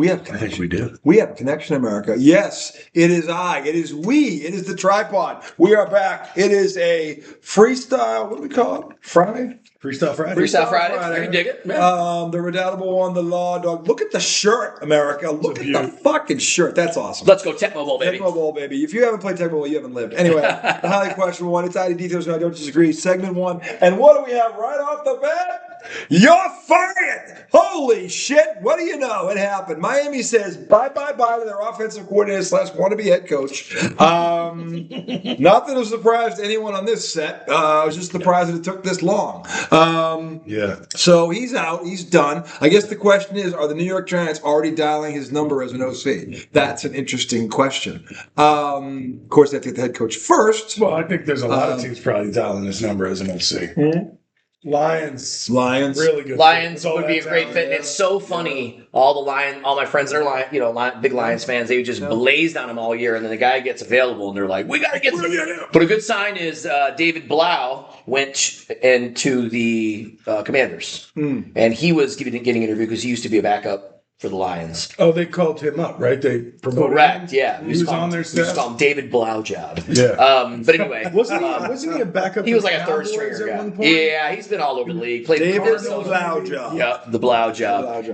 We have I connection. think we do. We have a connection, America. Yes, it is I. It is we. It is the tripod. We are back. It is a freestyle. What do we call it? Friday? Freestyle Friday. Freestyle Friday. I can dig it. Yeah. The redoubtable one, the Law Dog. Look at the shirt, America. Look at the fucking shirt. That's awesome. Let's go Tecmo Bowl, baby. Tecmo Bowl, baby. If you haven't played Tecmo Bowl, you haven't lived. Anyway, the highly questionable one. It's ID Details, and I don't disagree. Segment 1. And what do we have right off the bat? You're fired! Holy shit! What do you know? It happened. Miami says bye-bye to their offensive coordinator / wannabe head coach. Not that it was a surprise to anyone on this set. I was just surprised that it took this long. Yeah. So he's out. He's done. I guess the question is, are the New York Giants already dialing his number as an OC? That's an interesting question. Of course, they have to get the head coach first. Well, I think there's a lot of teams probably dialing this number as an OC. Mm-hmm. Lions, really good. Lions would be a great fit, and it's so funny. All my friends that are big Lions fans, they just blazed on him all year, and then the guy gets available, and they're like, "We got to get." But a good sign is David Blau went into the Commanders, and he was getting an interview because he used to be a backup for the Lions. Oh, they called him up, right? They promoted Correct, him? yeah. He was on their staff? We just call him David Blau job. Yeah. But anyway. wasn't he a backup? He was like a third stringer guy. Yeah, he's been all over the league. Played David Blau job. Yeah, the Blau job.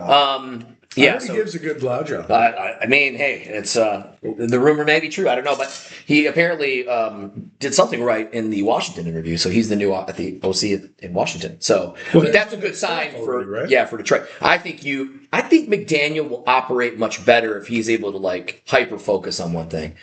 Yeah, he gives a good Blau job. I mean, hey, it's the rumor may be true. I don't know, but he apparently did something right in the Washington interview. So he's the new OC in Washington. So that's a good sign for Detroit. I think McDaniel will operate much better if he's able to like hyper focus on one thing.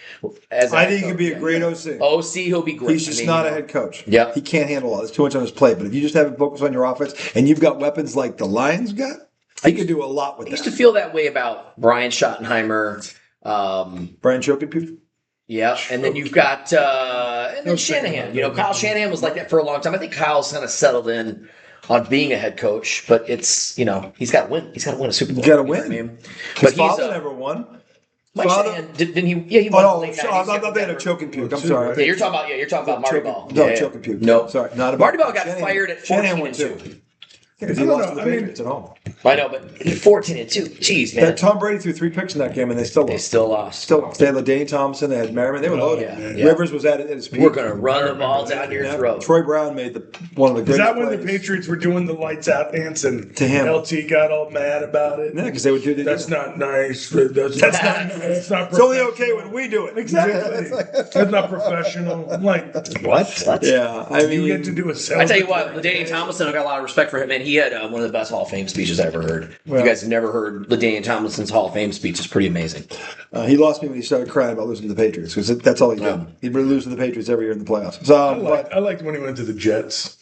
I think he could be a great OC. OC, he'll be great. He's just not a head coach. Yeah, he can't handle all. There's too much on his plate. But if you just have him focus on your offense and you've got weapons like the Lions got. He could do a lot with that. I used to feel that way about Brian Schottenheimer. Brian Chokin. Yeah, and then you've got and then Shanahan. Kyle Shanahan was like that for a long time. I think Kyle's kind of settled in on being a head coach, but it's he's got to win. He's got to win a Super Bowl. He's got to win. I mean? His father never won. Mike Shanahan, didn't he? Yeah, he won. Oh, I'm not thinking of Chokin Puke. I'm sorry. Yeah, you're talking about Marty Ball. No, Chokin Puke. No, sorry, not about Marty Ball got fired at 14-2. Because he lost to the Patriots at home. I know, but 14-2. Jeez, man. That Tom Brady threw 3 picks in that game, and they still lost. They had LaDainian Tomlinson. They had Merriman. They were loaded. Yeah. Rivers was at his peak. We're going to run the ball down your throat. Troy Brown made one of the greatest Is that when plays. the Patriots were doing the lights out dance and to him. LT got all mad about it? Yeah, because they would do that. That's not nice. That's not nice. It's only okay when we do it. Exactly. That's not professional. I'm like, what? Yeah. I mean, you get to do a I tell you what, LaDainian Tomlinson, I got a lot of respect for him, and he had one of the best Hall of Fame speeches I ever heard. Well, if you guys have never heard LaDainian Tomlinson's Hall of Fame speech, it's pretty amazing. He lost me when he started crying about losing to the Patriots, because that's all he did. Yeah. He'd really lose to the Patriots every year in the playoffs. So, I liked when he went to the Jets.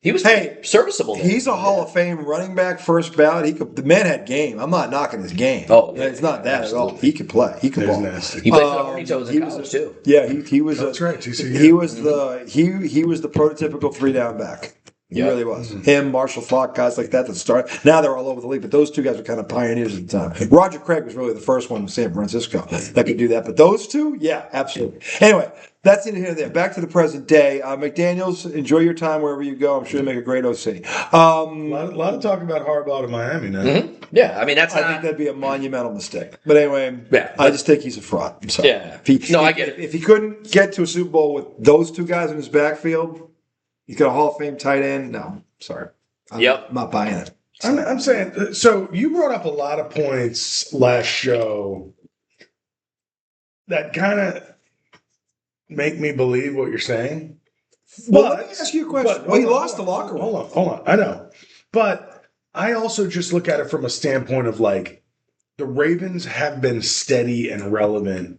He was serviceable. There. He's a Hall of Fame running back, first ballot. The man had game. I'm not knocking his game. Oh, yeah, it's not that absolutely. at all. He could play. He could ball. Nasty. He played for the Hornitos in college too. Yeah, he was. That's right. He was he was the prototypical 3-down back. He really was. Mm-hmm. Him, Marshall Falk, guys like that start. Now they're all over the league, but those two guys were kind of pioneers at the time. Roger Craig was really the first one in San Francisco that could do that. But those two, yeah, absolutely. Anyway, that's neither here nor there. Back to the present day. McDaniels, enjoy your time wherever you go. I'm sure you'll make a great OC. A lot of talk about Harbaugh to Miami now. Mm-hmm. Yeah, I mean, I think that'd be a monumental mistake. But anyway, I just think he's a fraud. I'm sorry. Yeah. I get it. If he couldn't get to a Super Bowl with those two guys in his backfield, he's got a Hall of Fame tight end. No, sorry. I'm not buying it. I'm saying, so you brought up a lot of points last show that kind of make me believe what you're saying. Well, let me ask you a question. He lost the locker room. Hold on. I know. But I also just look at it from a standpoint of like the Ravens have been steady and relevant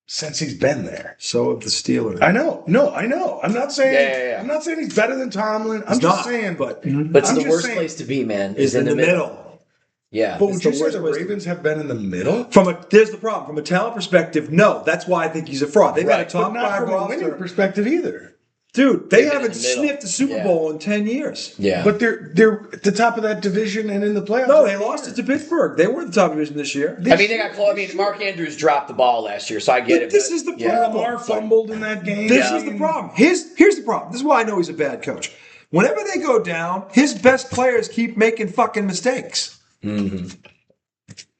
since he's been there. So have the Steelers. I know. No, I know. I'm not saying I'm not saying he's better than Tomlin. I'm just saying, but it's the worst place to be, man. Is in the middle. Yeah. But would you say the Ravens have been in the middle? Here's the problem. From a talent perspective, no. That's why I think he's a fraud. They've got a top 5 from roster. A winning perspective either. Dude, they haven't sniffed a Super Bowl in 10 years. Yeah. But they're at the top of that division and in the playoffs. No, they lost it to Pittsburgh. They were the top division this year. I mean, they got close. I mean, Mark Andrews dropped the ball last year, so I get it. This is the problem. Lamar fumbled in that game. This is the problem. Here's the problem. This is why I know he's a bad coach. Whenever they go down, his best players keep making fucking mistakes. Mm-hmm.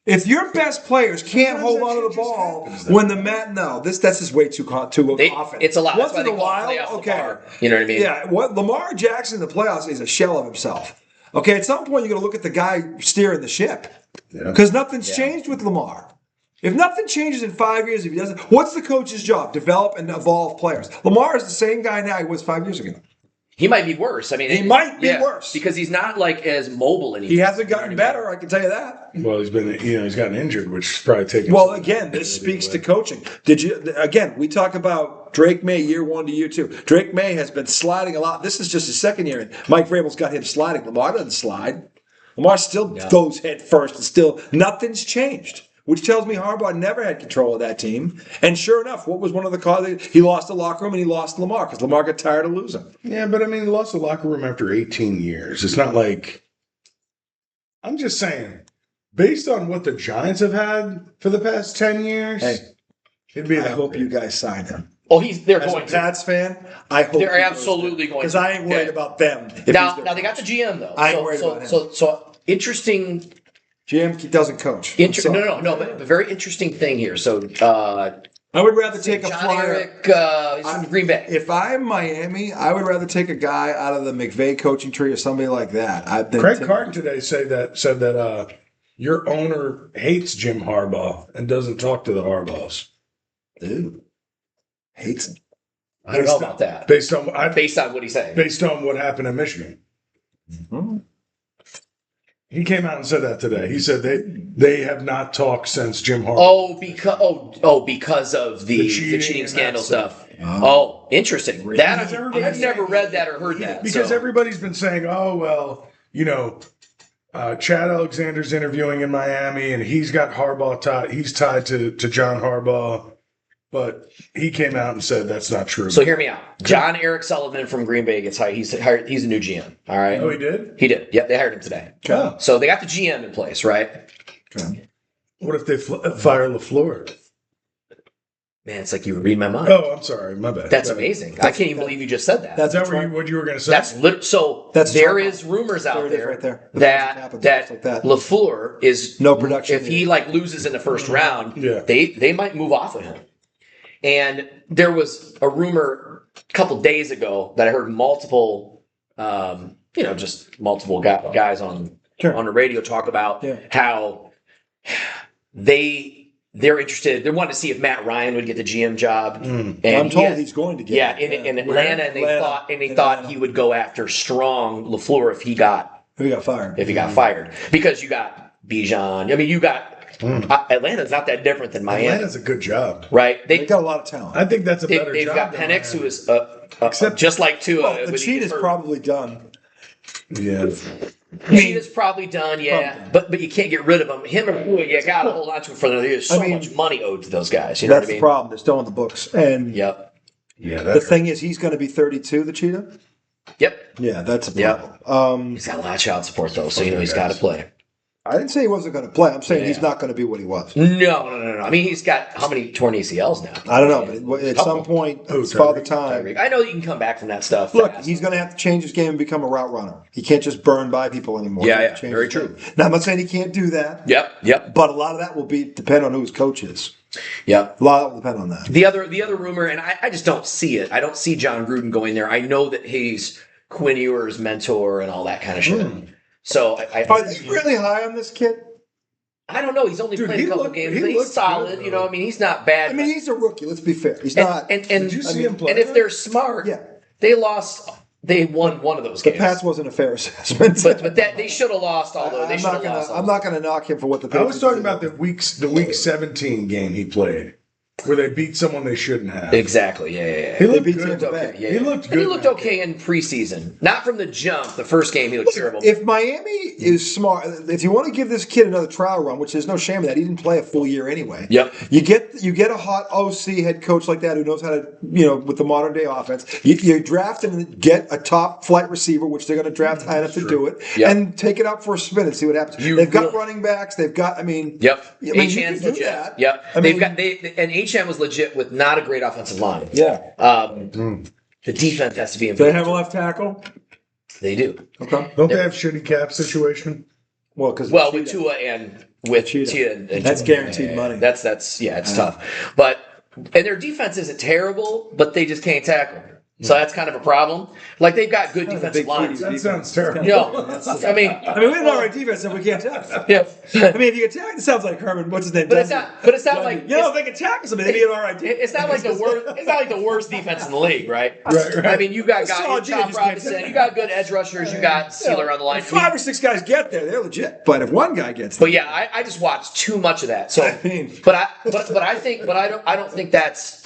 If your best players can't Sometimes hold that on to shit the just ball happens, though. when the that's just way too often. It's a lot. Once That's why in they a call while, playoff okay. Lamar. You know what I mean? Yeah, what Lamar Jackson in the playoffs is a shell of himself. Okay, at some point you're going to look at the guy steering the ship because nothing's changed with Lamar. If nothing changes in 5 years, if he doesn't, what's the coach's job? Develop and evolve players. Lamar is the same guy now he was 5 years ago. He might be worse. I mean, He might be worse because he's not like as mobile anymore. He hasn't gotten better, I can tell you that. Well, he's gotten injured, which is probably taking. Well, again, this speaks to coaching. We talk about Drake May year 1 to year 2. Drake May has been sliding a lot. This is just his second year. And Mike Vrabel's got him sliding. Lamar doesn't slide. Lamar still goes head first and still nothing's changed. Which tells me Harbaugh never had control of that team. And sure enough, what was one of the causes? He lost the locker room and he lost Lamar because Lamar got tired of losing. Yeah, but I mean, he lost the locker room after 18 years. It's not like. I'm just saying, based on what the Giants have had for the past 10 years, it'd be. I hope you guys sign him. Oh, they're As going a to. Pats fan, I hope They're absolutely going to. Because I ain't worried about them. Now they got the GM though. I ain't worried about him. So interesting. GM doesn't coach. No, but a very interesting thing here. So I would rather take a John flyer. Eric, he's from Green Bay. If I'm Miami, I would rather take a guy out of the McVay coaching tree or somebody like that. Craig Carton today said that your owner hates Jim Harbaugh and doesn't talk to the Harbaughs. Dude, hates him. I don't know about that. Based on what he's saying. Based on what happened in Michigan. Mm-hmm. He came out and said that today. He said they have not talked since Jim Harbaugh. Because of the cheating scandal stuff. Oh. Interesting. That I've never read that or heard that. Because everybody's been saying, Chad Alexander's interviewing in Miami and he's got Harbaugh tied. He's tied to John Harbaugh. But he came out and said that's not true. So hear me out. John Eric Sullivan from Green Bay gets hired. He's a new GM. All right. Oh, he did? He did. Yep, they hired him today. Okay. So they got the GM in place, right? Okay. What if they fire LaFleur? Man, it's like you were reading my mind. Oh, I'm sorry. My bad. That's amazing. I can't even believe you just said that. Is that what you were going to say? There is rumors out there, right there. that LaFleur is no production. If he loses in the first round, yeah. they might move off of him. And there was a rumor a couple days ago that I heard multiple, multiple guys on the radio talk about how they're interested. They wanted to see if Matt Ryan would get the GM job. And I'm told he's going to get it. in Atlanta, and they thought he would go after strong LaFleur if he got fired. Because you got Bijan. I mean, you got Atlanta's not that different than Miami. Atlanta's a good job. Right? They got a lot of talent. I think that's a better they've job. They've got Penix, who is just like Tua. Well, the cheat is probably done. Yeah. Cheat is probably done, yeah. But you can't get rid of him. Him or Tua, you got to hold on to him for another year. There's so much money owed to those guys. You know that's what I mean? the problem. They're still on the books. And yep. Yeah. The thing is, he's going to be 32, the Cheetah? Yep. Yeah, that's a problem. He's got a lot of child support, though, so he's got to play. I didn't say he wasn't going to play. I'm saying he's not going to be what he was. No. I mean, he's got how many torn ACLs now? I don't know, but at some point, it's Father Time. I know you can come back from that stuff. Look, he's going to have to change his game and become a route runner. He can't just burn by people anymore. Yeah, very true. Now, I'm not saying he can't do that. Yep. But a lot of that will depend on who his coach is. Yep. A lot will depend on that. The other rumor, and I just don't see it. I don't see John Gruden going there. I know that he's Quinn Ewers' mentor and all that kind of shit. So are you really high on this kid? I don't know. He's only played a couple games. He's solid. Good, I mean, he's not bad. I mean, he's a rookie. Let's be fair. He's not. Did you see him play? And if they're smart, they won one of those games. The Pats wasn't a fair assessment. but they should have lost. Although they should have lost. I'm not going to knock him for what the Patriots. I was talking about the week 17 game he played, where they beat someone they shouldn't have. Exactly. Yeah. He looked good. He looked good. He looked okay in preseason. Not from the jump. The first game, he looked terrible. If Miami is smart, if you want to give this kid another trial run, which there's no shame in that, he didn't play a full year anyway. Yep. You get a hot OC head coach like that who knows how to, with the modern day offense. You draft and get a top flight receiver, which they're going to draft high enough to do it, and take it out for a spin and see what happens. They've got running backs. They've got. Yep. Achan's legit. That. Yep. And Achan was legit with not a great offensive line. Yeah. The defense has to be involved. Do they have a left tackle? They do. Okay. Don't they have shitty cap situation? Well, with Tua and with Cheetah. Cheetah and That's Cheetah. guaranteed money. That's it's tough. But and their defense isn't terrible, but they just can't tackle. So that's kind of a problem. Like they've got good defensive lines. That sounds terrible. I mean, we have an alright defense if we can't tackle. yeah. I mean, if you can tackle, it sounds like Herman. What's his name? But it's not like if they can tackle somebody, they'd be an alright defense. it's not like the worst. It's not like the worst defense in the league, right? Right. I mean, you got Solid guys, defense, Tom just can't Robinson, tackle. you got good edge rushers, you got Sealer on the line. If 5 or 6 guys get there, they're legit. But if one guy gets there, But yeah, I just watched too much of that. So, I mean- but I don't think that's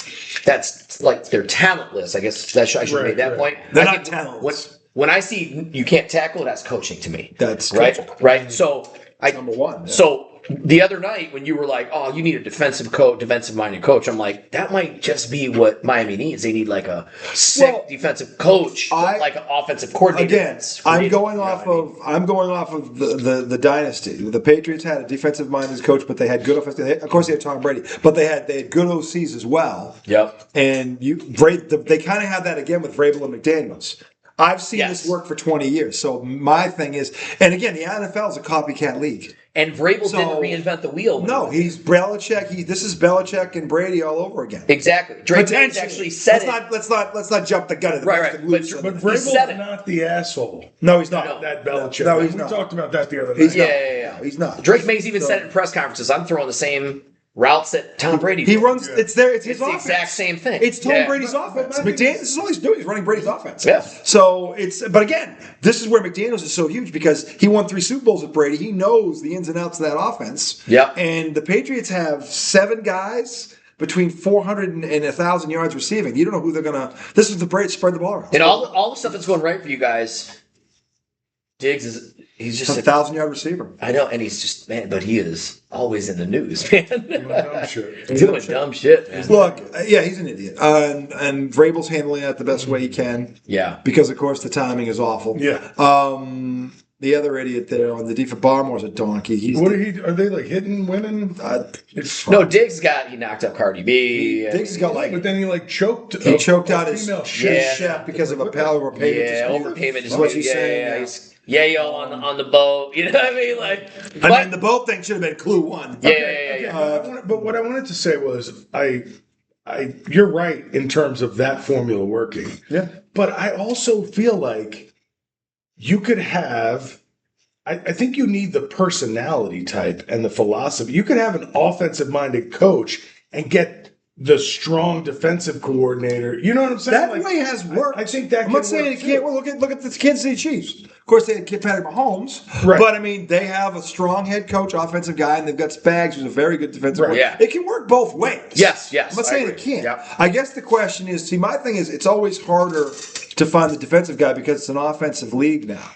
like they're talentless. I guess I should have made that point. They're I not think talentless. When I see you can't tackle, that's coaching to me. That's right, coaching. right. So number one. Yeah. So the other night when you were like, "Oh, you need a defensive-minded coach," I'm like, that might just be what Miami needs. They need like a sick defensive coach, like an offensive coordinator. Again, I'm going off of the dynasty. The Patriots had a defensive-minded coach, but they had good offensive. Of course, they had Tom Brady, but they had good OCs as well. Yep. And they kind of had that again with Vrabel and McDaniels. I've seen this work for 20 years. So my thing is, and again, the NFL is a copycat league. And Vrabel didn't reinvent the wheel. No, he's Belichick. This is Belichick and Brady all over again. Exactly. Drake Mays actually said let's not jump the gun. Right. But Vrabel's not the asshole. No, he's not. That Belichick. No, he's we not. talked about that the other night. Yeah. He's not. Drake Mays even said it in press conferences, I'm throwing the same routes that Tom Brady did. He runs. It's his It's the offense. exact same thing. It's Tom Brady's offense. McDaniel. This is all he's doing. He's running Brady's offense. Yeah. So but again, this is where McDaniel's is so huge because he won 3 Super Bowls with Brady. He knows the ins and outs of that offense. Yeah. And the Patriots have 7 guys between 400 and 1,000 yards receiving. You don't know who they're gonna. This is the Brady spread the ball around. And all the stuff that's going right for you guys. Diggs he's just a 1,000-yard receiver. I know, and he's just but he is always in the news, man. Dumb shit. He's doing dumb shit, man. Look, he's an idiot, and Vrabel's handling that the best way he can. Yeah, because of course the timing is awful. Yeah. The other idiot there on the defense, Barmore's a donkey. Are they like hitting women? No, Diggs he knocked up Cardi B. Diggs has got but then he like choked. He choked out his female chef because of a overpayment. Yeah, overpayment. Is what he's saying. Yo on the boat. You know what I mean? Like, I mean, the boat thing should have been clue 1. Yeah. But what I wanted to say was, you're right in terms of that formula working. Yeah. But I also feel like you could have. I think you need the personality type and the philosophy. You could have an offensive-minded coach and get the strong defensive coordinator. You know what I'm saying? That way has worked. I think that. I'm not saying it can't. Well, look at the Kansas City Chiefs. Of course, they had Patrick Mahomes, Right. But I mean, they have a strong head coach, offensive guy, and they've got Spags, who's a very good defensive coach. Yeah. It can work both ways. Yes. I'm not saying it can't. Yeah. I guess the question is, my thing is, it's always harder to find the defensive guy because it's an offensive league now.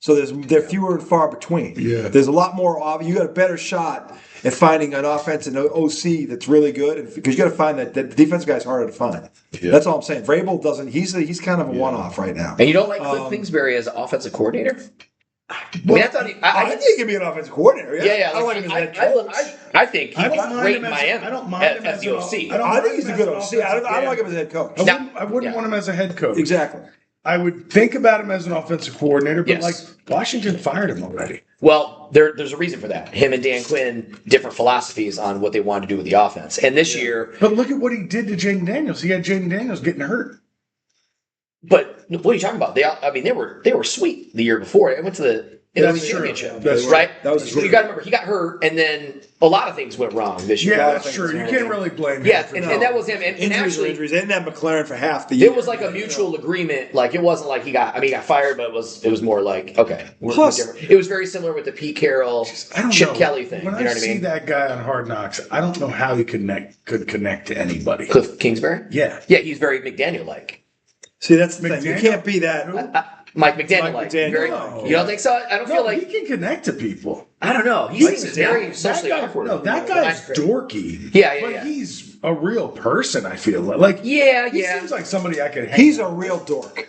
So they're fewer and far between. Yeah. There's a lot more. You got a better shot at finding an offense and OC that's really good, because you got to find that the defensive guy's harder to find. Yeah. That's all I'm saying. Vrabel doesn't. He's kind of a one-off right now. And you don't like Cliff Kingsbury as offensive coordinator? Well, I think he can be an offensive coordinator. Yeah. I don't like him as head coach. I think I he's don't mind great him in as- Miami. I don't mind him as as the an- OC. I think he's a good OC. I don't like him as a head coach. I wouldn't want him as a head coach. Exactly. I would think about him as an offensive coordinator, but Yes. like Washington fired him already. Well, there's a reason for that. Him and Dan Quinn, different philosophies on what they wanted to do with the offense. And this year, But look at what he did to Jaden Daniels. He had Jaden Daniels getting hurt. but what are you talking about? They were sweet the year before. It went to the NFC true. Championship. That's right. That was true. You got to remember he got hurt, and then a lot of things went wrong this year. Yeah, that's true. You can't really blame him. Yeah, for and that. that was him. And Injuries actually, They didn't have McLaren for half the year. it was like a mutual agreement. Like it wasn't like he got fired, but it was more like okay. Plus- different. It was very similar with the Pete Carroll, I don't Chip know. Kelly thing. When You know I what I see mean? that guy on Hard Knocks, I don't know how he could connect to anybody. Cliff Kingsbury. Yeah. Yeah, he's very McDaniel like. See, that's the thing. You McDaniel? can't be that. Mike McDaniel Mike like. McDaniel. Very, No. you don't think so? I don't No, feel like he can connect to people. I don't know. He seems very socially awkward. No, that guy's dorky. Yeah, but yeah. he's a real person. I feel like Yeah, he yeah. seems like somebody I could. Hang He's out a real dork.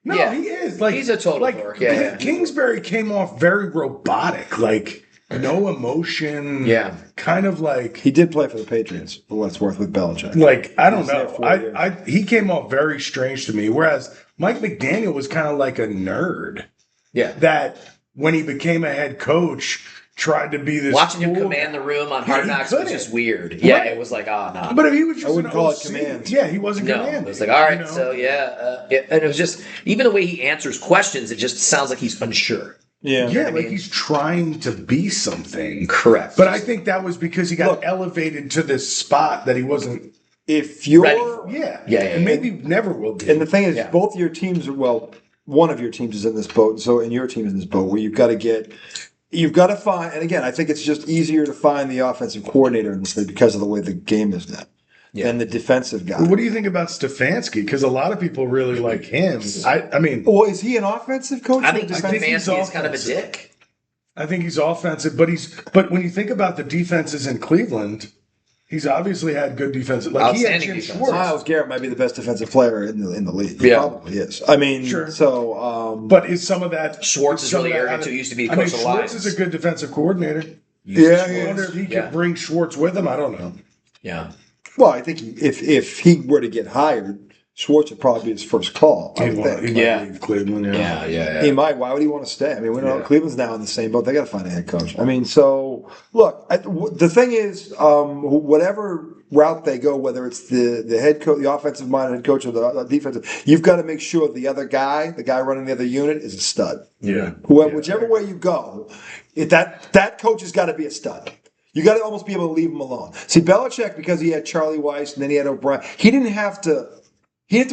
No, Yeah. he is. Like He's a total dork, yeah. Kingsbury came off very robotic, like no emotion. Yeah. Kind of like He did play for the Patriots, for what it's worth, with Belichick. I don't was there know. 4 years. He came off very strange to me. Whereas Mike McDaniel was kind of like a nerd Yeah. that when he became a head coach tried to be this. Watching him cool command the room on Yeah, Hard he Knocks was couldn't. just weird. Yeah, Right. it was like, oh, no. But if he was just I wouldn't an call it OC, command. Yeah, he wasn't No, commanding. it was like, all right, you know? so and it was just, even the way he answers questions, it just sounds like he's unsure. Yeah. Yeah, I like mean? he's trying to be something. Correct. But I think that was because he got Look. elevated to this spot that he wasn't. If you're Ready. Yeah, Yeah. and maybe never will be. And the thing is, Yeah. both your teams are, well, one of your teams is in this boat, and your team is in this boat where you've got to find, and again, I think it's just easier to find the offensive coordinator in this thing because of the way the game is now than the defensive guy. What do you think about Stefanski? Because a lot of people really like him. I mean, Well, is he an offensive coach? I or think defensive? he's Stefanski is kind of a offensive. dick. I think he's offensive, but when you think about the defenses in Cleveland, he's obviously had good defenses. Like he had Outstanding Jim defense. Schwartz. Myles Garrett might be the best defensive player in the league. Yeah. He probably is. I mean, Sure. so But is some of that Schwartz is some of really that arrogant, out of- too. He used to be the I mean, coach of the Schwartz Lions. is a good defensive coordinator. yeah, I wonder if he Yeah. could bring Schwartz with him. I don't know. Yeah. well, I think if he were to get hired, Schwartz would probably be his first call. I He would might think. Yeah. leave Cleveland. Yeah. He might. Why would he want to stay? I mean, we know Yeah. Cleveland's now in the same boat. They got to find a head coach. I mean, so look, the thing is, whatever route they go, whether it's the head coach, the offensive minded head coach, or the defensive, you've got to make sure the other guy, the guy running the other unit, is a stud. Yeah. Whichever way you go, that coach has got to be a stud. You got to almost be able to leave him alone. See, Belichick, because he had Charlie Weiss and then he had O'Brien, he didn't have to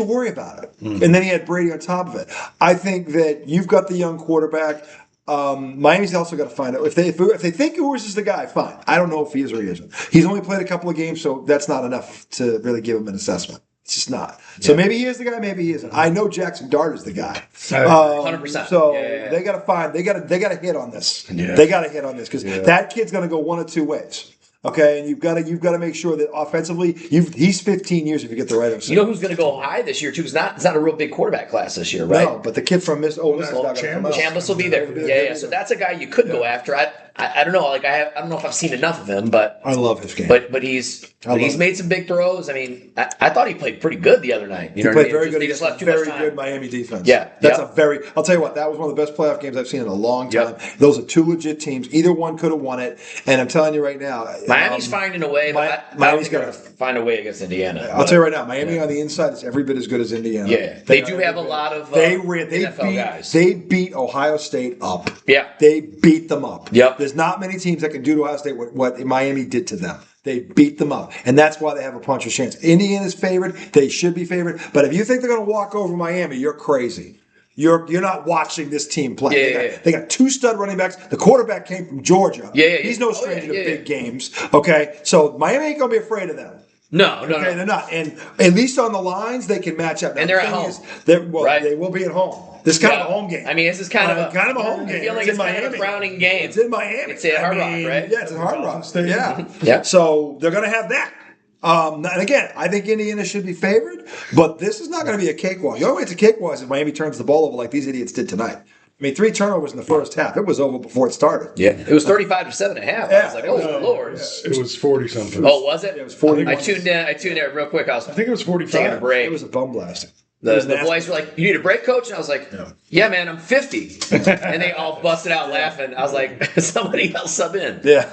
worry about it. And then he had Brady on top of it. I think that you've got the young quarterback. Miami's also got to find out if they think Ewers is the guy. Fine. I don't know if he is or he isn't. He's only played a couple of games, so that's not enough to really give him an assessment. It's just not. So maybe he is the guy, maybe he isn't. I know Jackson Dart is the guy. 100%. So Yeah. they got to find. They got to hit on this. Yeah. They got to hit on this because that kid's going to go one of two ways. Okay, and you've got to make sure that offensively, he's 15 years if you get the right of. You know who's going to go high this year, too? It's not a real big quarterback class this year, right? No, but the kid from Miss is not going to come out. Chambliss will be there. Yeah. So that's a guy you could go after. I don't know. Like I don't know if I've seen enough of him, but I love his game. but he's made some big throws. I mean, I thought he played pretty good the other night. You know He what I played mean? very good They just against left a too much very time. good Miami defense. Yeah, That's yep. I'll tell you what, that was one of the best playoff games I've seen in a long time. Yep. Those are two legit teams. Either one could have won it. And I'm telling you right now, Miami's finding a way, but I don't Miami's think they're going to find a way against Indiana. I'll tell you right now, Miami on the inside is every bit as good as Indiana. Yeah, they do have a lot of NFL guys. They beat Ohio State up. Yeah. They beat them up. Yep. There's not many teams that can do to Ohio State what Miami did to them. They beat them up. And that's why they have a puncher's chance. Indiana's favored. They should be favored. But if you think they're going to walk over Miami, you're crazy. You're not watching this team play. They got two stud running backs. The quarterback came from Georgia. He's no stranger to big games. Okay? So Miami ain't going to be afraid of them. No. They're not. And at least on the lines, they can match up. Now, And they're the at thing home. is, Right. They will be at home. This is kind of a home game. I mean, this is kind of a home game. I feel like it's kind of a Browning game. It's in Miami. It's at Hard Rock, right? Yeah, it's at Hard Rock. Stadium. Yeah. Yeah. So they're going to have that. And again, I think Indiana should be favored, but this is not going to be a cakewalk. The only way it's a cakewalk is if Miami turns the ball over like these idiots did tonight. I mean, 3 turnovers in the first half. It was over before it started. Yeah. It was 35 to 7.5. I was like, oh, Lord. It was 40 something. Oh, was it? It was 41. I tuned in real quick. I was I think it was 45. taking a break. It was a bum blast. The boys were like, "You need a break, coach?" And I was like, "Yeah, man, I'm 50." And they all busted out laughing. I was like, "Somebody else sub in." Yeah.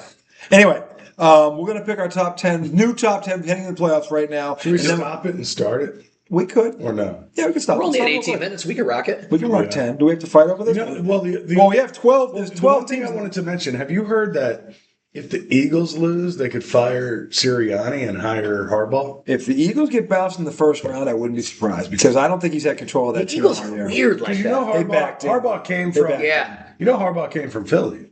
Anyway, we're going to pick our top 10, new top 10 heading into the playoffs right now. Should we And then stop it and start it? we could. Or no? Yeah, we can stop. We're only at Let's 18 stop. minutes. We can rock it. We can rock 10. Do we have to fight over this? Well, we have 12. There's the 12 one thing teams. I wanted to mention. Have you heard that if the Eagles lose, they could fire Sirianni and hire Harbaugh? If the Eagles get bounced in the first round, I wouldn't be surprised because I don't think he's had control of that The team. Eagles all are year. weird like Because you that. know They backed in. Harbaugh came They from backed in. Yeah. You know Harbaugh came from Philly.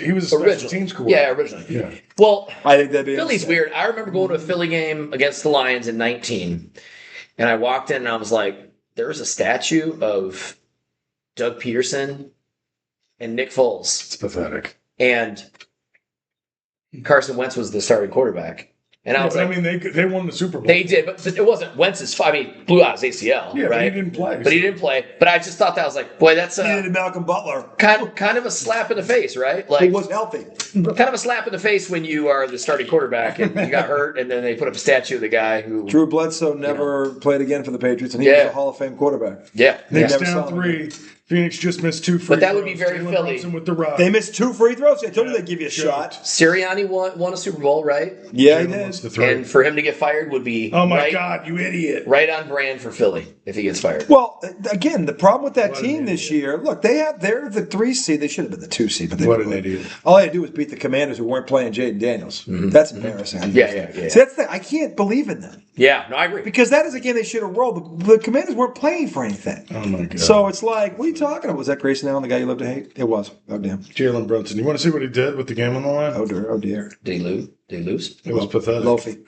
He was a special Originally. teams coordinator. Yeah, originally. Yeah. Well, I think that'd be Philly's weird. I remember going to a Philly game against the Lions in 19, and I walked in and I was like, there was a statue of Doug Peterson and Nick Foles, It's pathetic. and Carson Wentz was the starting quarterback. And I was like, I mean, they won the Super Bowl. they did, but it wasn't Wentz's. I mean, blew out his ACL, Yeah, right? but he didn't play. But he didn't play. But I just thought that was like, boy, that's Neither did Malcolm Butler, kind of a slap in the face, right? who Like, was healthy. kind of a slap in the face when you are the starting quarterback and you got hurt, and then they put up a statue of the guy who. Drew Bledsoe never played again for the Patriots, and he was Yeah. a Hall of Fame quarterback. Yeah. Knicks Never down saw him 3. Phoenix just missed 2 free But that throws. would be very Jalen Philly. Brunson with the rock. They missed 2 free throws? I told you they'd give you a shot. Sirianni won a Super Bowl, right? Yeah, he Jalen did. wants the 3. And for him to get fired would be Oh my God, you idiot! right on brand for Philly if he gets fired. Well, again, the problem with that What an team this idiot. year, look, they're the 3 seed. They should have been the 2 seed, but they What didn't. an idiot! All they had to do was beat the Commanders who weren't playing Jaden Daniels. That's embarrassing. Yeah. See, that's I can't believe in them. Yeah, no, I agree. Because that is a game they should have rolled. The Commanders weren't playing for anything. Oh my God! So it's like, what are you talking about? Was that Grayson Allen, the guy you love to hate? It was. Oh, damn. Jalen Brunson. You want to see what he did with the game on the line? Oh, dear. Oh, dear. Did he lose? It was pathetic. Loafy.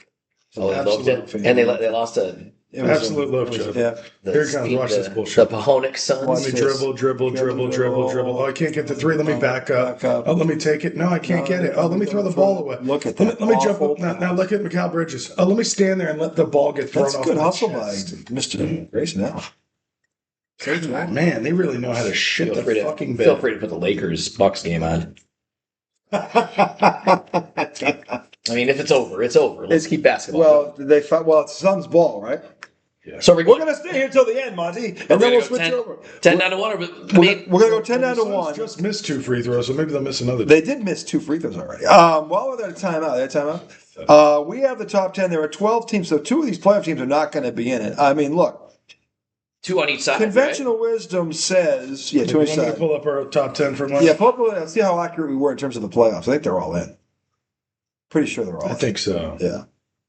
Oh, they loved Absolute it. And they lost to It was Absolute love job. Yeah. Here it comes. Watch this bullshit. The Pahonic Suns. Let me dribble. Oh, I can't get the 3. Let me back up. Oh, let me take it. No, I can't get it. Oh, let me throw the ball away. Look at Let that. me jump awful up. Now look at Mikal Bridges. Oh, let me stand there and let the ball get thrown That's off. good my hustle by chest. Mr. Grayson Allen. Man, they really know how to shit the fucking Feel bed. free to put the Lakers-Bucks game on. I mean, if it's over, it's over. Let's keep basketball. Well, it's Suns ball, right? so We're going to stay here until the end, Monty, and then we'll switch over. 10 down to 1. We're going to go 10 down to The Suns 1. just missed 2 free throws, so maybe they'll miss another. They did miss 2 free throws already. While we're at a timeout, we have the top 10. There are 12 teams, so 2 of these playoff teams are not going to be in it. I mean, look. 2 on each side. Conventional wisdom says, 2 on each I'm going side. to pull up our top 10 for March. Yeah, let's see how accurate we were in terms of the playoffs. I think they're all in. Pretty sure they're all in. I think so. Yeah.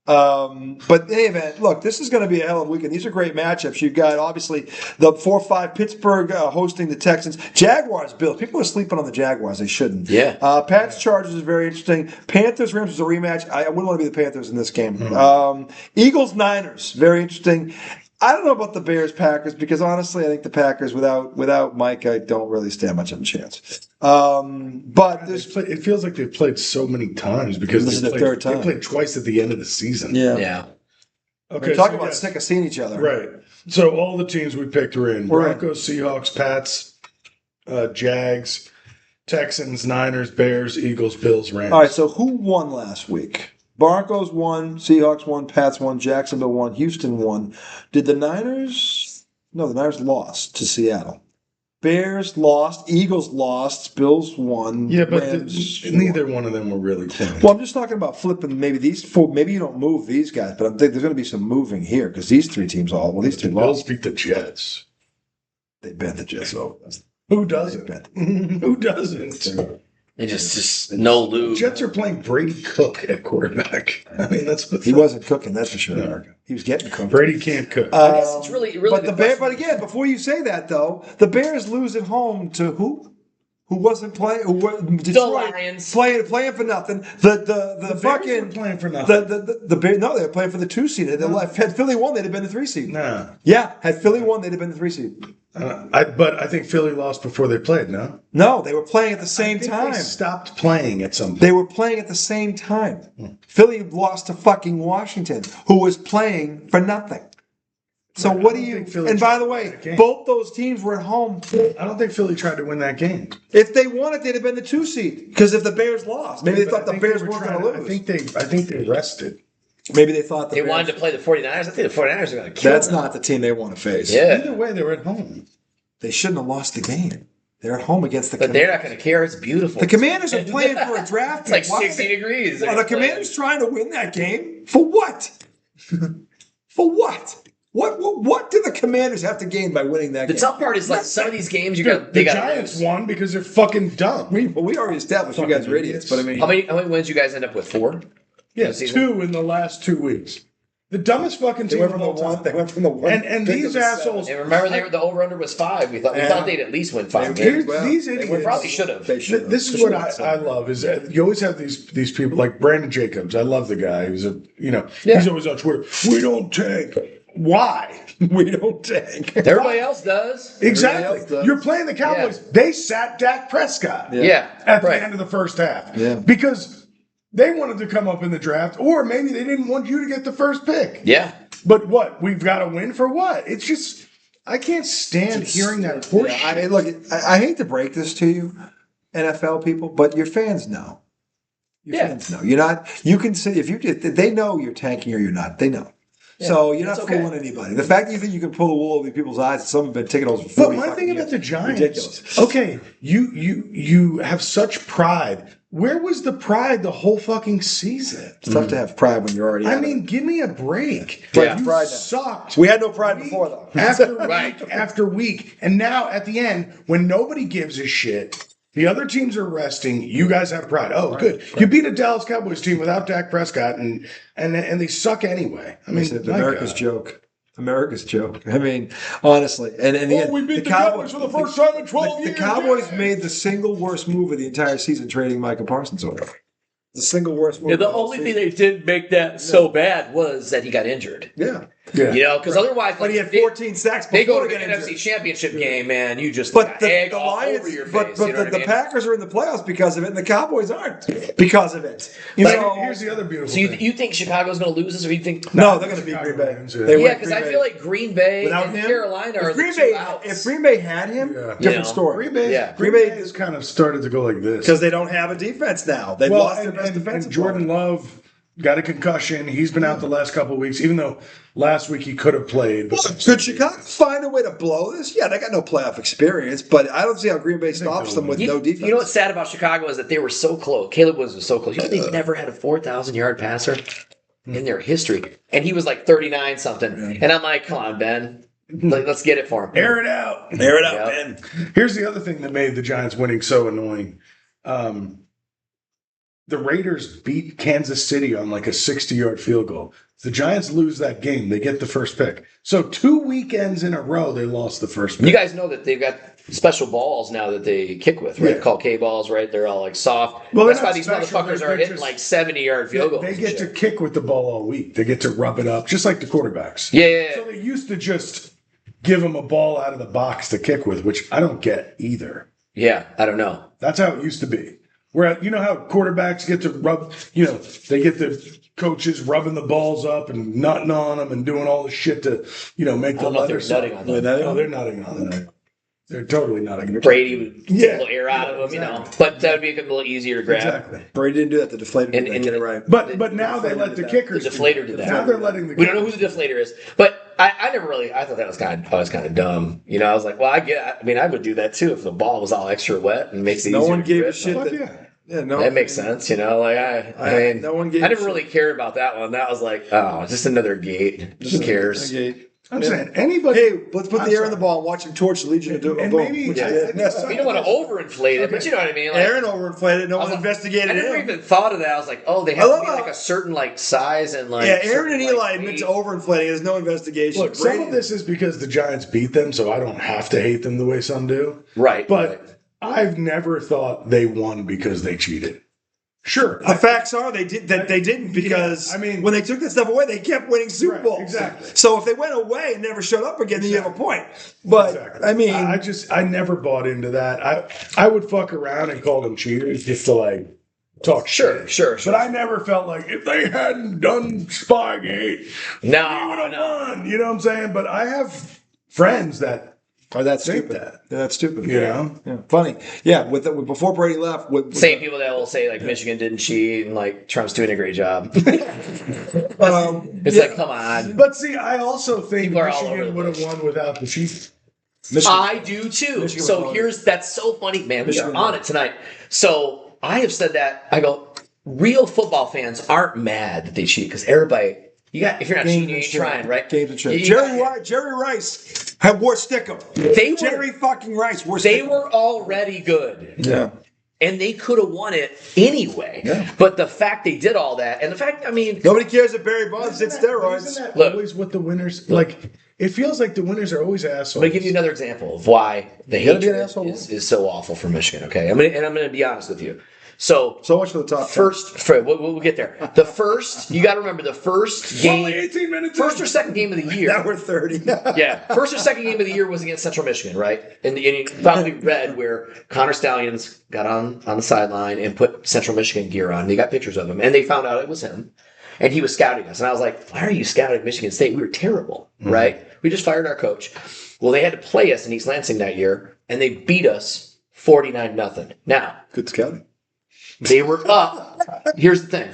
But in any event, look, this is going to be a hell of a weekend. These are great matchups. You've got, obviously, the 4-5 Pittsburgh hosting the Texans. Jaguars, Bills. People are sleeping on the Jaguars. They shouldn't. Yeah. Pats, Chargers is very interesting. Panthers, Rams is a rematch. I wouldn't want to be the Panthers in this game. Eagles, Niners, very interesting. I don't know about the Bears, Packers, because honestly, I think the Packers, without Micah, don't really stand much of a chance. But It feels like they've played so many times because This is the third time. They played twice at the end of the season. Yeah. Okay. talk so about sick of seeing each other. Right. So all the teams we picked were in. We're in. Broncos, Seahawks, Pats, Jags, Texans, Niners, Bears, Eagles, Bills, Rams. All right, so who won last week? Broncos won, Seahawks won, Pats won, Jacksonville won, Houston won. Did the Niners? No, the Niners lost to Seattle. Bears lost, Eagles lost, Bills won. Yeah, but Rams neither won. one of them were really playing. Well, I'm just talking about flipping maybe these 4. Maybe you don't move these guys, but I think there's going to be some moving here because these 3 teams these 2 the Bills lost. beat the Jets. They bent the Jets over. Who doesn't? bent. Who doesn't? They just no lose. Jets are playing Brady Cook at quarterback. I mean, that's He wasn't cooking, that's for sure. He was getting cooked. Brady can't cook. I guess it's really But the the Bears, question but again, before you say that though, the Bears lose at home to who? Who wasn't playing? Detroit Lions. playing for nothing. The Bears fucking were playing for nothing. the Bears. No, they were playing for the 2 seed. Had Philly won, they'd have been the 3 seed. Nah. Yeah, had Philly won, they'd have been the 3 seed. But I think Philly lost before they played, no? No, they were playing at the same time. They stopped playing at some point. They were playing at the same time. Philly lost to fucking Washington, who was playing for nothing. So what do you? And by the way, both those teams were at home. I don't think Philly tried to win that game. If they won it, they'd have been the 2 seed. Because if the Bears lost, maybe they But thought I the think Bears they were weren't going trying to to- lose. I think they rested. Maybe they thought they Bears, wanted to play the 49ers. I think the 49ers are going to kill That's them. not the team they want to face. Yeah. Either way, they were at home. They shouldn't have lost the game. They're at home against the But they're not going to care. It's beautiful. The Commanders are playing for a draft It's like pick. Why 60 degrees. Are the Commanders trying to win that game? For what? For what? What do the Commanders have to gain by winning that The game? tough part is like some of these games The they got Giants won because they're fucking dumb. We already established you guys are idiots, but I mean, How many wins you guys end up with? 4? Yeah, season? 2 in the last 2 weeks. The dumbest fucking they team went of from the all one. time. They went from the one. And pick these to the assholes. And remember, the over/under was 5. We thought they'd at least win 5 Here's- games. these they idiots- Probably should have. They should. This is what I love is that you always have these people like Brandon Jacobs. I love the guy. He's he's always on Twitter. We don't tank. Why? We don't tank. Everybody else does. Exactly. else does. You're playing the Cowboys. Yeah. They sat Dak Prescott Yeah. at the right. end of the first half. Yeah. Because they wanted to come up in the draft, or maybe they didn't want you to get the first pick. Yeah. But what? We've got to win for what? It's just, I can't stand hearing that horseshit. Yeah, I mean, look, I hate to break this to you, NFL people, but your fans know. Your fans know. You're not. You can say if they know you're tanking or you're not. They know. So you're not That's okay. fooling anybody. The fact that you think you can pull the wool over people's eyes, some have been taking those for 40 But my thing about the Giants, ridiculous. okay, you have such pride. Where was the pride the whole fucking season? It's tough to have pride when you're already. I mean, give me a break. Yeah. You Pride now. sucked. We had no pride before, though. After Right. week after week. And now at the end, when nobody gives a shit, the other teams are resting, you guys have pride. Oh, good. You beat a Dallas Cowboys team without Dak Prescott, and they suck anyway. I mean, It's my America's God. joke. America's joke. I mean, honestly. And again, we beat the Cowboys for the first time in 12 The years. Cowboys made the single worst move of the entire season, trading Micah Parsons over. The single worst move. Yeah, the of whole only thing season. they did make that so bad was that he got injured. Yeah. Yeah. You know, because otherwise, But he had they- 14 sacks before They go to he the got NFC injured. Championship game, man. You just But got the egg all Lions, over your face. but you know what I the mean? Packers are in the playoffs because of it, and the Cowboys aren't because of it. You know, So- here's the other beautiful So thing. you think Chicago's going to lose this, or you think? No, they're going to beat Chicago Green Bay. wins, yeah. They Yeah, win because Green I Bay. feel like Green Bay Without and him, Carolina are if the Green two Bay, outs. if Green Bay had him, Yeah. different You know, story. Green Bay, Yeah. Green Green Bay Bay- has kind of started to go like this. Because they don't have a defense now. They've Well, lost their best defensive and Jordan Love got a concussion. He's been out the last couple of weeks, even though last week he could have played. But Could Chicago find a way to blow this? Yeah, they got no playoff experience, but I don't see how Green Bay stops them with no defense. You know what's sad about Chicago is that they were so close. Caleb Williams was so close. You know they've never had a 4,000-yard passer in their history, and he was like 39 something. And I'm like, come on, Ben, let's get it for him. air it out. Air it out, Yeah. man. Here's the other thing that made the Giants winning so annoying. The Raiders beat Kansas City on like a 60-yard field goal. If the Giants lose that game, they get the first pick. So 2 weekends in a row, they lost the first pick. You guys know that they've got special balls now that they kick with, right? Yeah. Called K balls, right? They're all like soft. Well, That's they're why not these special. motherfuckers They're are hitting just- like 70-yard field goals. They and get to shit. kick with the ball all week. They get to rub it up, just like the quarterbacks. Yeah. So they used to just give them a ball out of the box to kick with, which I don't get either. Yeah, I don't know. That's how it used to be. Where, you know how quarterbacks get to rub, they get the coaches rubbing the balls up and nutting on them and doing all the shit to, make I the don't know if leather they're nutting on them. No, they're nutting on them. They're totally nutting. Brady would take Yeah. a little air out of them, Exactly. But that would be a little easier to grab. Exactly. Brady didn't do that. The deflator did that. Get it right. But now they let the The kickers. deflator did that. Now they're letting the We don't know who the deflator is, but I never really. I thought that was kind of dumb. I was like, well, I would do that too if the ball was all extra wet and makes it No easier one to gave grip. a shit Fuck that. yeah. Yeah, no. That makes sense, Like I mean, no one gave I a never shit. really cared about that one. That was like, oh, just another gate. Who cares? Okay. I'm saying anybody. Hey, let's put I'm the air in sorry. the ball and watch him torch the Legion of Doom. And Boom. maybe- Which yeah, he did. I think- Yes. We don't want to overinflate it, but you know what I mean. Like, Aaron overinflated it. No I was one like- investigated I never him. even thought of that. I was like, oh, they I have to love be how- like a certain like size and like. Yeah, Aaron certain, and like, Eli admit to overinflating. There's no investigation. Look, some Brady- of this is because the Giants beat them, so I don't have to hate them the way some do. Right, But right. I've never thought they won because they cheated. Sure. The facts are they didn't because I mean- when they took that stuff away, they kept winning Super Right, Bowls. exactly. So if they went away and never showed up again, then you have a point. But Exactly. I mean, I never bought into that. I would fuck around and call them cheaters just to like talk shit. Sure. But I never felt like if they hadn't done Spygate, we would No, have no. won. You know what I'm saying? But I have friends that are that think stupid? that. Yeah, that's stupid. You know? Yeah. Funny. Yeah, before Brady left, Same people that will say like Michigan didn't cheat and like Trump's doing a great job. It's yeah. like, come on. But see, I also think People are all over Michigan the would have place. won without the Chiefs. I do too. Michigan So was that's so funny, man. We Michigan are on won. it tonight. So I have said that. I go, real football fans aren't mad that they cheat because everybody, if you're not cheating, you ain't trying, right? Games and shit. You Jerry Rice had wore Stickum. Jerry fucking Rice wore They Stickum. were already good. Yeah. And they could have won it anyway. Yeah. But the fact they did all that, and the fact, I mean, Nobody cares if Barry Bonds did Isn't steroids. that Look. always what the winners like? It feels like the winners are always assholes. I'm going to give you another example of why the gotta be an hatred asshole. is so awful for Michigan, okay? I'm going to be honest with you. So So much for the top 10. first, we'll get there. The first, you got to remember the first Only game, 18 minutes. first in. or second game of the year. Now we're 30. Yeah, first or second game of the year was against Central Michigan, right? And you probably read where Connor Stallions got on the sideline and put Central Michigan gear on. They got pictures of him, and they found out it was him. And he was scouting us. And I was like, why are you scouting Michigan State? We were terrible, right? We just fired our coach. Well, they had to play us in East Lansing that year, and they beat us 49-0. Now, Good scouting. they were up. Here's the thing.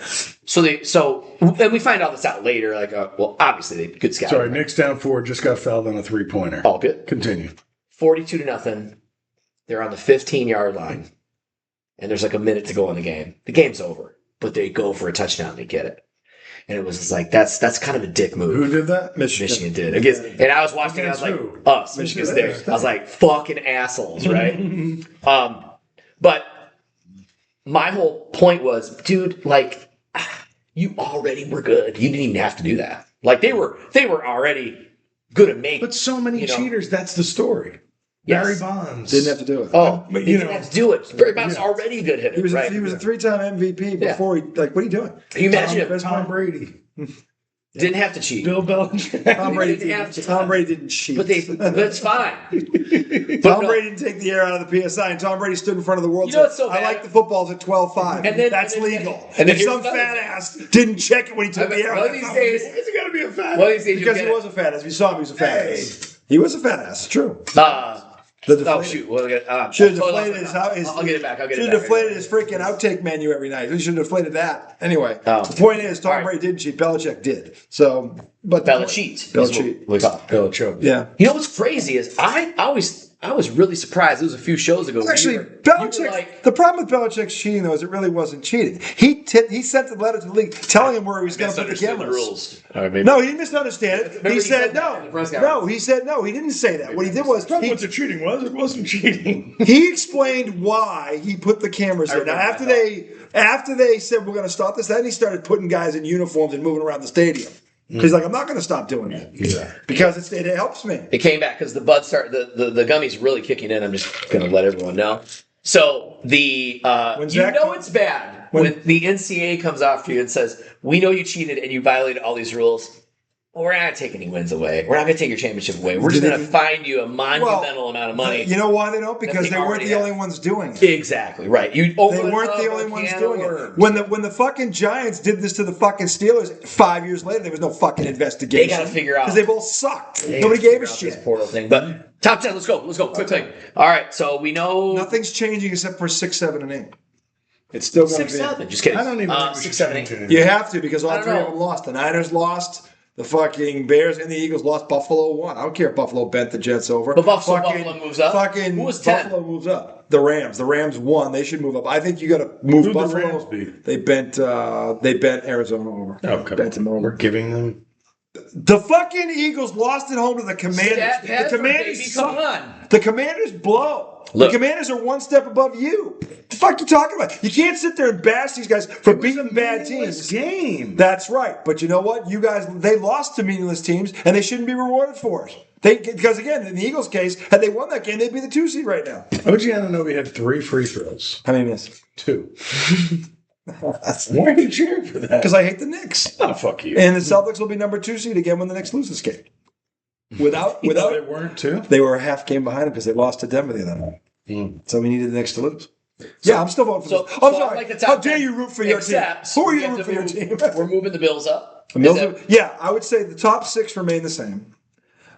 and we find all this out later. Like, well, obviously they good scouting. Sorry, Nick's down 4, just got fouled on a 3-pointer. All good. Continue. 42-0. They're on the 15-yard line, and there's like a minute to go in the game. The game's over, but they go for a touchdown. And they get it. And it was just like, that's kind of a dick move. Who did that? Michigan did. And I was watching it, I was like, who? us, Michigan State. I was like, fucking assholes, right? But my whole point was, dude, like, you already were good. You didn't even have to do that. Like, they were already good at making. But so many cheaters, that's the story. Yes. Barry Bonds. Didn't have to do it. Oh, but you didn't have to do it. Barry Bonds already a good hitter. He was, right? he was a 3-time MVP before he, like, what are you doing? Can you imagine if Tom Brady. didn't have to cheat? Bill Belichick. Tom Brady didn't have to. Tom Brady didn't cheat. But that's fine. Tom Brady didn't take the air out of the PSI, and Tom Brady stood in front of the world You know and what's so said, I bad? like the footballs at 12-5. And then- that's and then- legal. and then if some here's another fat thing. ass didn't check it when he took the air One out, of these days, It's got to be a fact. one of these days, because you'll he get was a fat ass. If you saw him, he was a fat ass. He was a fat ass. True. Oh shoot! Well, Should have deflated his. I'll get it back. Should have deflated his freaking outtake menu every night. He should have deflated that. Anyway, Oh. the point is, Tom All right. Brady didn't cheat. Belichick did. So, but Belichick. Belichick. We call it. Belichick. Yeah. You know what's crazy is I was really surprised. It was a few shows ago. Actually, you were Belichick. like, The problem with Belichick's cheating, though, is it really wasn't cheating. He sent the letter to the league telling him where he was going to put the misunderstood cameras. the rules. All right, maybe. No, he didn't misunderstand it. Remember He he said said that in the press no. conference. No, he said no. He didn't say that. What he did was What the cheating was? It wasn't cheating. he explained why he put the cameras in. Now, remember after they said we're going to stop this, then he started putting guys in uniforms and moving around the stadium. He's like, I'm not going to stop doing that because it helps me. It came back because the gummies really kicking in. I'm just going to let everyone know. So it's bad when the NCAA comes after you and says, we know you cheated and you violated all these rules. Well, we're not going to take any wins away. We're not going to take your championship away. We're just going to fine you a monumental amount of money. You know why they don't? Because they weren't the only ones doing it. Exactly, right. They weren't the only ones doing it. When the fucking Giants did this to the fucking Steelers 5 years later, there was no fucking investigation. They got to figure out. Because they both sucked. Nobody gave a shit. This portal thing. But top 10, let's go. Quick thing. All right, so we know. Nothing's changing except for 6, 7, and 8. It's still going to be 6, 7. Just kidding. I don't even think 6, 7, 8. change. You have to because all I don't three of know. them lost. The Niners lost. The fucking Bears and the Eagles lost. Buffalo won. I don't care if Buffalo bent the Jets over. But Buffalo moves up. Fucking Who was 10? Buffalo moves up. The Rams. The Rams won. They should move up. I think you got to move Who'd the Buffalo. Rams beat? They bent Arizona over. Bent them over. We're giving them. The fucking Eagles lost at home to the Commanders. Stat The pads, Commanders baby, suck. come on. The Commanders blow. Look. The Commanders are one step above you. What the fuck you talking about? You can't sit there and bash these guys for beating bad teams. Game. That's right. But you know what? You guys, they lost to meaningless teams, and they shouldn't be rewarded for it. Because again, in the Eagles' case, had they won that game, they'd be the 2 seed right now. OG Anunoby had 3 free throws. How many missed? 2. Why are you cheering for that? Because I hate the Knicks. Oh, fuck you. And the Celtics will be number 2 seed again when the Knicks lose this game. Without They weren't, too? they were a half game behind them because they lost to Denver the other night. So we needed the Knicks to lose. Yeah, I'm still voting for this. I'm sorry. like the top How dare 10, you root for your team? except Who are we you have to to root for your move- team? We're moving the Bills up. Yeah, I would say the top 6 remain the same.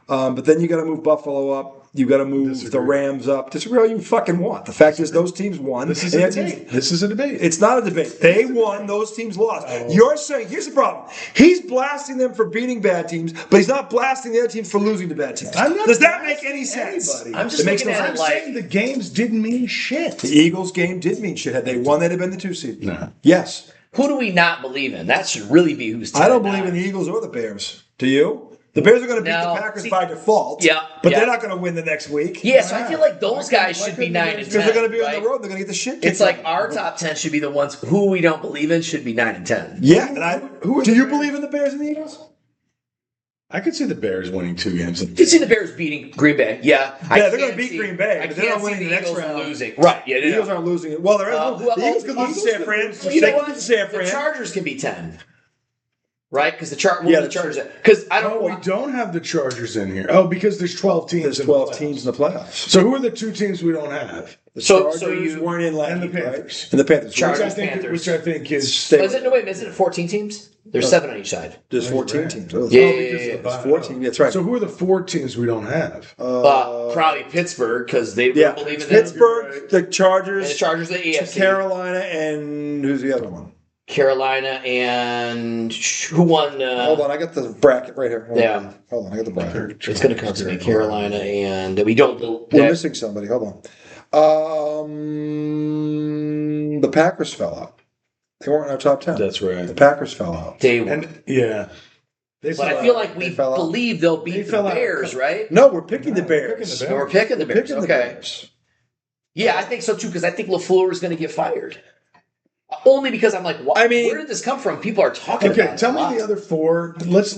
But then you got to move Buffalo up. You got to move the Rams up. Disagree all you fucking want. The fact is, those teams won. This is And a that team's- debate. This is a debate. It's not a debate. They won. Those teams lost. You're saying, here's the problem. He's blasting them for beating bad teams, but he's not blasting the other teams for losing to bad teams. Does that make any sense? Anybody. I'm just It makes looking no at sense. it I'm like saying the games didn't mean shit. The Eagles game did mean shit. Had they won, they'd have been the 2 seed. No. Yes. who do we not believe in? That should really be who's. 10 I don't and believe in 9. the Eagles or the Bears. Do you? The Bears are going to beat No. the Packers See- by default. Yeah, But yeah. they're not going to win the next week. Yeah, so I feel like those guys should be 9 and 10. Because they're going to be right? on the road. They're going to get the shit kicked It's like out of our them. top 10 should be the ones who we don't believe in should be 9 and 10. Yeah. And do you believe in the Bears and the Eagles? I could see the Bears winning 2 games. You can see the Bears beating Green Bay. Yeah, Yeah, they're going to beat Green Bay, I but they're can't not see winning the the next Eagles round. losing. Right, yeah, The Eagles aren't losing it. Well, the Eagles could lose to San Fran. Well, you know They could what? lose to San The Fran. Chargers can be 10. Right? Because the Chargers. the Because I don't No, we don't have the Chargers in here. Oh, because there's 12 teams. There's in the 12 playoffs. teams in the playoffs. So who are the 2 teams we don't have? The So Chargers you- weren't in last and the week, right? Panthers. And the Panthers. Chargers. Which Which I think is. Stay Is it no wait? Is it 14 teams? There's 7 on each side. There's 14 teams. Oh, Yeah, There's 14. That's right. So who are the 4 teams we don't have? Probably Pittsburgh because they Yeah, believe in them. Pittsburgh, the Chargers, And the Chargers, the AFC. Carolina, and who's the other one? Carolina and who won? Hold on, I got the bracket right here. Hold on, I got the bracket. It's going to come to me. Carolina and we don't. We're missing somebody. Hold on. The Packers fell out. They weren't in our top 10. That's right. The Packers fell out. They were. And yeah. But I feel like we believe they'll beat the Bears, right? No, we're picking the Bears. We're picking the Bears. Picking the Okay. Bears. Yeah, I think so too, because I think LaFleur is going to get fired. Only because I'm like, where did this come from? People are talking about it. Okay, tell me the other four. Let's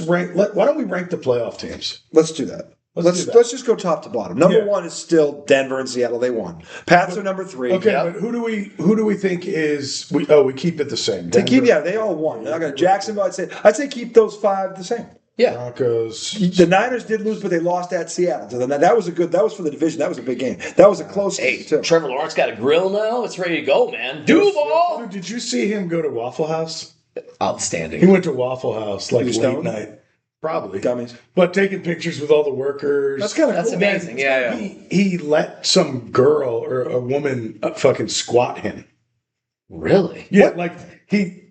rank. Why don't we rank the playoff teams? Let's do that. Let's just go top to bottom. Number one is still Denver and Seattle. They won. Pats are number 3. Okay, but who do we think is we keep it the same? They all won. They're not going to Jacksonville. I'd say keep those 5 the same. Yeah. Broncos. The Niners did lose, but they lost at Seattle. So that was for the division. That was a big game. That was a close game too. Trevor Lawrence got a grill now. It's ready to go, man. Duval. Did you see him go to Waffle House? Outstanding. He went to Waffle House like late stoned? night. Probably. Dummies. But taking pictures with all the workers. That's kind of That's cool. amazing. Yeah. He let some girl or a woman fucking squat him. Really? Yeah, What? like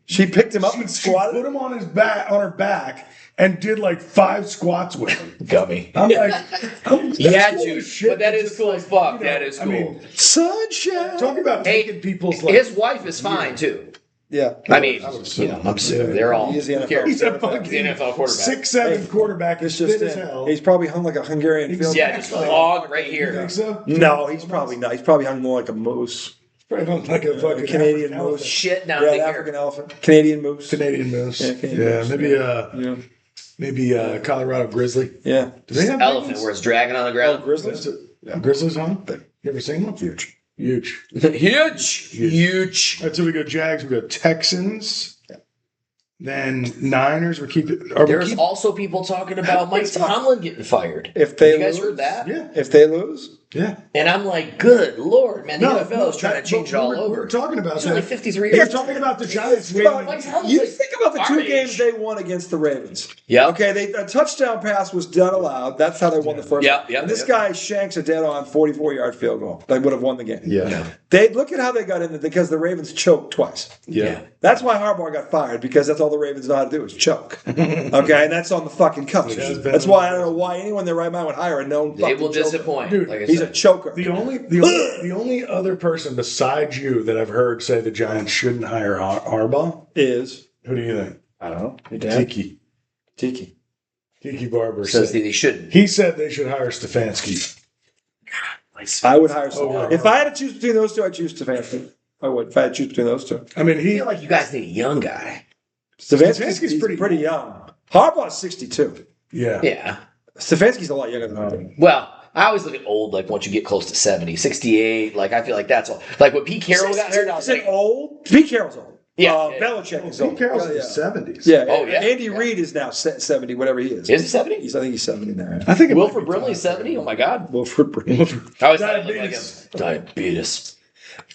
She picked him up and she squatted. put him on her back, and did like 5 squats with him. Gummy. I'm like, Yeah, cool dude. as shit. But that is It's cool like, as fuck. you know, That is cool. I mean, Sunshine. talk about taking people's like. His wife is fine too. Yeah. I mean, I would assume. I'm assuming they're all. He's the NFL. who cares? He's a He's fucking the NFL quarterback. 6'7" quarterback. It's He's just fit as hell. he's probably hung like a Hungarian field. Yeah, just log right You here. think so? No, he's probably not. He's probably hung more like a moose. Probably like a fucking Canadian African moose. Shit down Yeah, to African here. elephant. Canadian moose. Canadian moose. Yeah, Canadian moose. Maybe Colorado grizzly. Yeah. Do they have Elephant ravens? where it's dragging on the ground. Grizzlies? Grizzlies on? You ever seen one? Huge. Huge. Huge. All right, so we go Jags, we go Texans. Then Niners, There's also people talking about Mike Tomlin getting fired. If they you guys lose, heard that? Yeah. If they lose, Yeah. And I'm like, good Lord, man. The NFL is trying to change it all we over. were talking about He's that. only 53 We're years. talking about the Giants. Mike Tomlin's you like think about the our 2 age. games they won against the Ravens. Yeah. Okay, a touchdown pass was done allowed. That's how they won the first Yeah, one. yeah, And this yeah. guy shanks a dead-on 44-yard field goal. They would have won the game. Yeah. They look at how they got in there because the Ravens choked twice. Yeah. That's why Harbaugh got fired, because that's all the Ravens know how to do is choke. Okay, and that's on the fucking coach. That's why I don't know why anyone in their right mind would hire a known They fucking will choker. disappoint. Dude, like I He's a said. choker. The only other person besides you that I've heard say the Giants shouldn't hire Harbaugh, Is, who do you think? I don't know, your dad? Tiki Tiki. Barber Says said they shouldn't. he said they should hire Stefanski. I would hire Oh, someone. If I had to choose between those two, I'd choose Stefanski. I would. If I had to choose between those two. I mean, I he feel like you guys need a young guy. Stefanski's pretty pretty young. Harbaugh's 62. yeah. Yeah. Stefanski's a lot younger than me. Well, I always look at old, like once you get close to 70, 68. Like, I feel like that's all. Like when Pete Carroll got hired, I was Is it like, old? Pete Carroll's old. Yeah. Belichick is old. Pete Carroll's in Yeah, his 70s. yeah. Oh, yeah. Andy Yeah. Reid is now 70, whatever he is. is he 70? I think he's 70 now. I think it Wilford might be Brimley's time. 70? Oh my God. Wilford Brimley. I always thought he looked like Diabetes. him. Diabetes.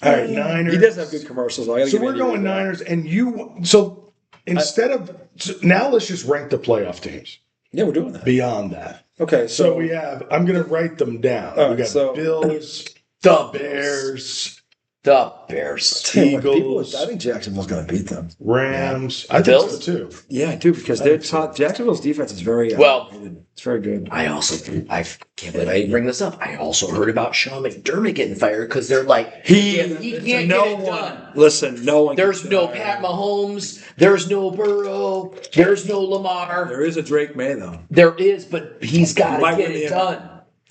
All right, Niners. He does have good commercials. I gotta So give we're Andy going Reid that. Niners, and you. So instead of now, let's just rank the playoff teams. Yeah, we're doing that. Beyond that, Okay, so we have. I'm going to write them down. All We right, got so- Bills, The Bears, The Bears. Tell you what, Eagles. I think Jacksonville's going to beat them. Rams. The I think Bills? so too. Yeah, I do, because they're top. Jacksonville's defense is very Well- it's very good. I also, I can't believe I didn't bring this up. I also heard about Sean McDermott getting fired because they're like, if he can't no get it one, done. Listen, no one. There's can no deny Pat it. Mahomes. There's no Burrow. There's no Lamar. There is a Drake May though. There is, but he's got might to get win it the- done.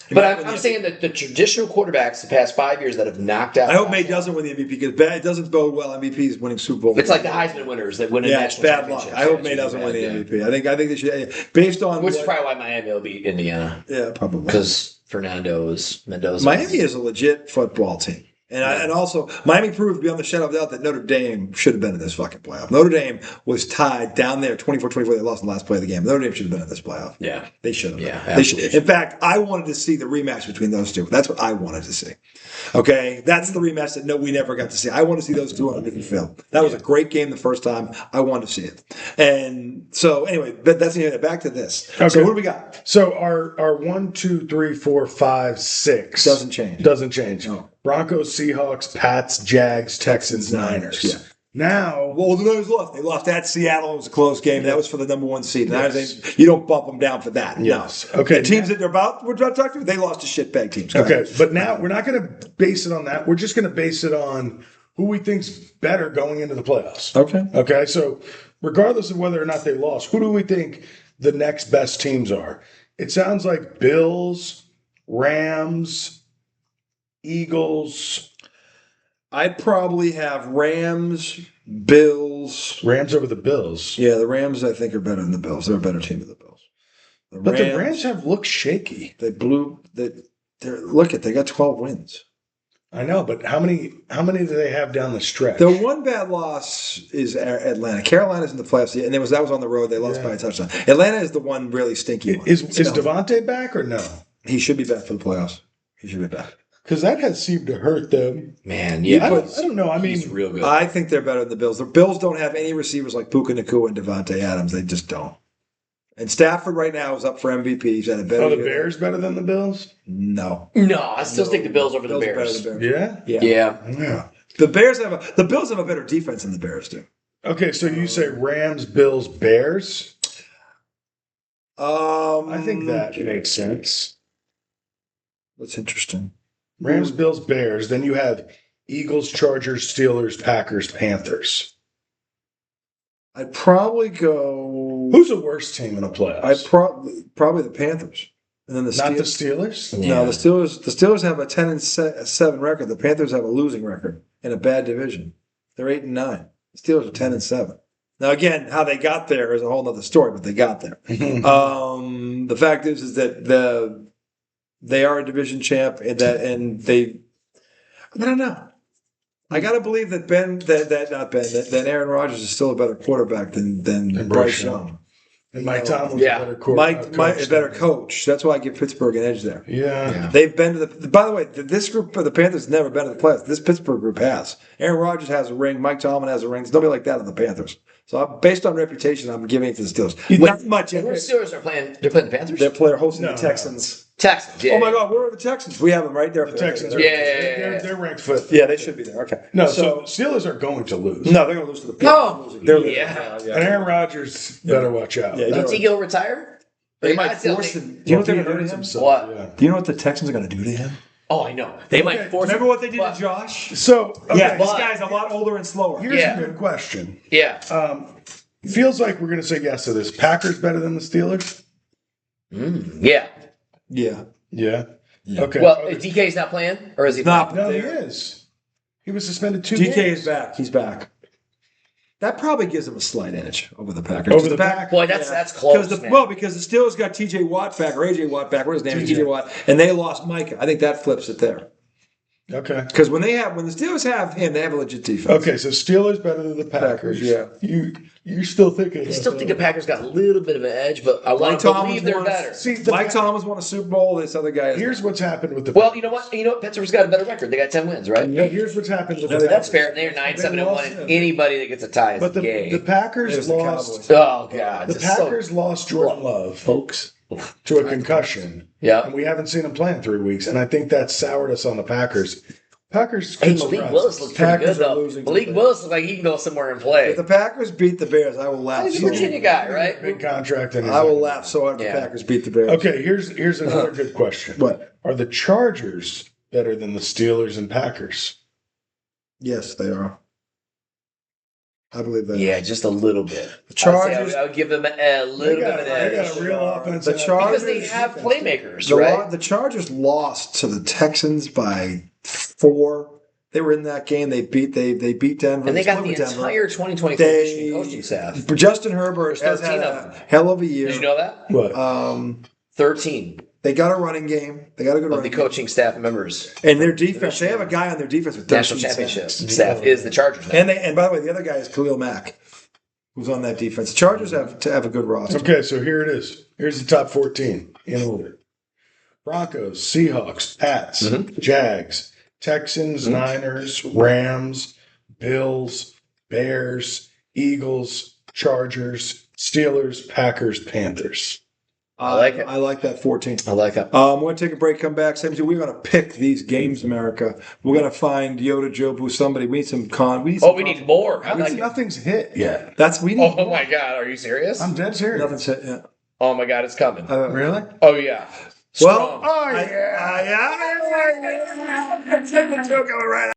He But might win I'm the saying that the traditional quarterbacks the past 5 years that have knocked out. I hope May doesn't win the MVP because it doesn't bode well. MVPs winning Super Bowl. It's like the Heisman winners that win a yeah, it's national bad luck. championship. I hope Yeah, May it's doesn't win the bad, MVP. I think they should, based on Which is what- probably why Miami will beat Indiana yeah, probably because Mendoza. Miami is a legit football team. And also, Miami proved beyond the shadow of a doubt that Notre Dame should have been in this fucking playoff. Notre Dame was tied down there 24-24. They lost in the last play of the game. Notre Dame should have been in this playoff. Yeah. They should have. Yeah, They should. absolutely. In fact, I wanted to see the rematch between those two. That's what I wanted to see. Okay? That's the rematch that we never got to see. I want to see those two on the field. That was a great game the first time. I wanted to see it. And so, anyway, that's back to this. Okay. So, what do we got? So our 1, 2, 3, 4, 5, 6 Doesn't change. Doesn't change. No. Broncos, Seahawks, Pats, Jags, Texans, Niners. Yeah. Now, Well, the Niners lost. They lost at Seattle. It was a close game. That was for the number 1 seed. Yes. You don't bump them down for that. Yes. No. Okay. The teams that we're about to talk to, they lost to shitbag teams. Go okay, ahead. but now we're not going to base it on that. We're just going to base it on who we think's better going into the playoffs. Okay. Okay, so regardless of whether or not they lost, who do we think the next best teams are? It sounds like Bills, Rams, Eagles. I'd probably have Rams, Bills. Rams over the Bills. Yeah, the Rams, I think, are better than the Bills. They're a better team than the Bills. But the Rams have looked shaky. They blew. Look at they got 12 wins. I know, but how many do they have down the stretch? The one bad loss is Atlanta. Carolina's in the playoffs, and that was on the road. They lost by a touchdown. Atlanta is the one really stinky one. Is Devontae back or no? He should be back for the playoffs. He should be back. Because that has seemed to hurt them. Man, yeah. I don't know. I mean, he's real good. I think they're better than the Bills. The Bills don't have any receivers like Puka Nacua and Devontae Adams. They just don't. And Stafford right now is up for MVP. He's had a better the year. Bears better than the Bills? No. I still think the Bills over the Bills are Bears. better than the Bears. Yeah? Yeah. The Bills have a better defense than the Bears do. Okay, so you say Rams, Bills, Bears? I think that makes sense. That's interesting. Rams, Bills, Bears. Then you have Eagles, Chargers, Steelers, Packers, Panthers. I'd probably go. Who's the worst team in the playoffs? Probably the Panthers, and then the Not the Steelers. Steelers? Yeah. No, the Steelers. The Steelers have a 10-7 record. The Panthers have a losing record in a bad division. They're 8-9. The Steelers are 10-7. Now, again, how they got there is a whole other story, but they got there. The fact is that they are a division champ, and I don't know. I got to believe that that Aaron Rodgers is still a better quarterback than Bryce Young. And Mike Tomlin's a better quarterback. Mike is a better coach. That's why I give Pittsburgh an edge there. Yeah. They've been to the. By the way, this group of the Panthers has never been to the playoffs. This Pittsburgh group has. Aaron Rodgers has a ring. Mike Tomlin has a ring. There's nobody like that in the Panthers. So based on reputation, I'm giving it to the Steelers. Not much. The Steelers are playing. They're playing the Panthers. They're hosting the Texans. Texans. Yeah. Oh my God, where are the Texans? We have them right there. The Texans are they're ranked fifth. Yeah, they should be there. Okay. No, so Steelers are going to lose. No, they're going to lose to the Patriots. No. Yeah. And Aaron Rodgers better watch out. Yeah, Does he go retire? They might force him. Do you know what they're going to do to him? What? Yeah. Do you know what the Texans are going to do to him? Oh, I know. They might force him. Remember what they did to Josh? So, okay, Yeah, this guy's a lot older and slower. here's a good question. Yeah. Feels like we're going to say yes to this. Packers better than the Steelers? Yeah. Yeah. Yeah. Okay. Well, DK's not playing, or is he playing? No, he is. He was suspended 2 DK games. is back. He's back. That probably gives them a slight edge over the Packers. Over the Packers. Boy, that's close, man. Because the Steelers got TJ Watt back, or AJ Watt back, what his name is, TJ. TJ Watt, and they lost Micah. I think that flips it there. Okay. Because when the Steelers have him, they have a legit defense. Okay, so Steelers better than the Packers. Yeah. You still thinking? I still think the Packers got a little bit of an edge, but I want to believe they're better. See, Mike Thomas won a Super Bowl. This other guy. Here's what's happened with the. Well, you know what? Pittsburgh's got a better record. They got 10 wins, right? Yeah, here's what's happened with the. That's Packers. fair. They're 9-7-1, and anybody that gets a tie is But gay. the Packers There's the lost. Oh God! The Packers lost Jordan Love, folks, to a concussion. Yeah. And we haven't seen him play in 3 weeks, and I think that soured us on the Packers. Packers. Hey, Malik Willis looks pretty Packers good are though. losing Malik to Willis looks like he can go somewhere and play. If the Packers beat the Bears, I will laugh. He's a so Virginia guy, right? Big contract. In his I will laugh so hard if Yeah. the Packers beat the Bears. Okay, here's another good question. What? Are the Chargers better than the Steelers and Packers? Yes, they are. I believe that. Yeah, just a little bit. The Chargers. I would give them a little bit of an They edge got a real offense. The Chargers. because they have playmakers, The, right? the Chargers lost to the Texans by 4. They were in that game. They beat Denver. And they got split the with Denver. entire 2024 They- coaching staff. Justin Herbert There's has had 13 of a them. hell of a year. Did you know that? What? 13 They got a running game. They got a good of the running game. coaching staff members. And their defense, they have a guy on their defense with 13 National championship sacks. staff is the Chargers now. And by the way, the other guy is Khalil Mack, who's on that defense. The Chargers have a good roster. Okay, so here it is. Here's the top 14 in order. Broncos, Seahawks, Pats, Jags, Texans, Niners, Rams, Bills, Bears, Eagles, Chargers, Steelers, Packers, Panthers. I like it. I like that 14. I like it. We're going to take a break, come back. Same thing. We're going to pick these games, America. We're going to find Yoda, Jobu, somebody. We need some We need more. I like it. Nothing's hit yet. we need Oh my God, are you serious? I'm dead serious. Nothing's hit yet. Oh my God, it's coming. Really? Oh yeah. Well, Strong. yeah.